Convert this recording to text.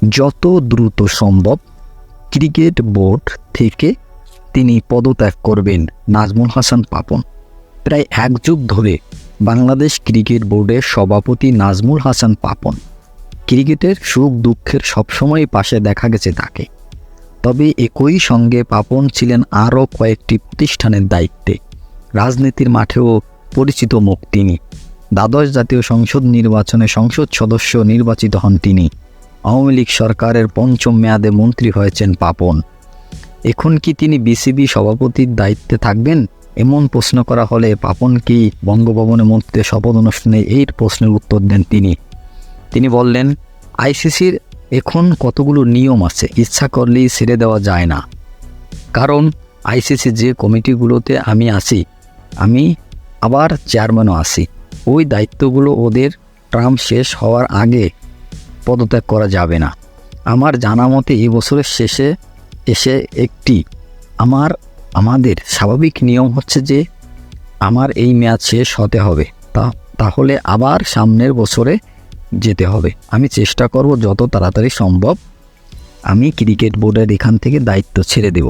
যত দ্রুত সম্ভব ক্রিকেট বোর্ড থেকে তিনি পদত্যাগ করবেন নাজমুল হাসান পাপন। প্রায় এক যুগ ধরে বাংলাদেশ ক্রিকেট বোর্ডের সভাপতি নাজমুল হাসান পাপন ক্রিকেটের সুখ দুঃখের সবসময় পাশে দেখা গেছে তাকে। তবে একই সঙ্গে পাপন ছিলেন আরও কয়েকটি প্রতিষ্ঠানের দায়িত্বে। রাজনীতির মাঠেও পরিচিত মুখ তিনি। দ্বাদশ জাতীয় সংসদ নির্বাচনে সংসদ সদস্য নির্বাচিত হন তিনি। আওয়ামী লীগ সরকারের পঞ্চম মেয়াদে মন্ত্রী হয়েছেন পাপন। এখন কি তিনি বিসিবি সভাপতির দায়িত্বে থাকবেন? এমন প্রশ্ন করা হলে পাপন কি বঙ্গভবনে মন্ত্রীদের শপথ অনুষ্ঠানে এই প্রশ্নের উত্তর দেন তিনি বললেন, আইসিসির এখন কতগুলো নিয়ম আছে, ইচ্ছা করলেই ছেড়ে দেওয়া যায় না। কারণ আইসিসি যে কমিটিগুলোতে আমি আছি, আমি আবার চেয়ারম্যানও আছি, ওই দায়িত্বগুলো ওদের টার্ম শেষ হওয়ার আগে পদত্যাগ করা যাবে না। আমার জানা মতে এই বছরের শেষে এসে আমাদের স্বাভাবিক নিয়ম হচ্ছে যে আমার এই মেয়াদ শেষ হতে হবে, তাহলে আবার সামনের বছরে যেতে হবে। আমি চেষ্টা করব যত তাড়াতাড়ি সম্ভব আমি ক্রিকেট বোর্ডের এখান থেকে দায়িত্ব ছেড়ে দেব।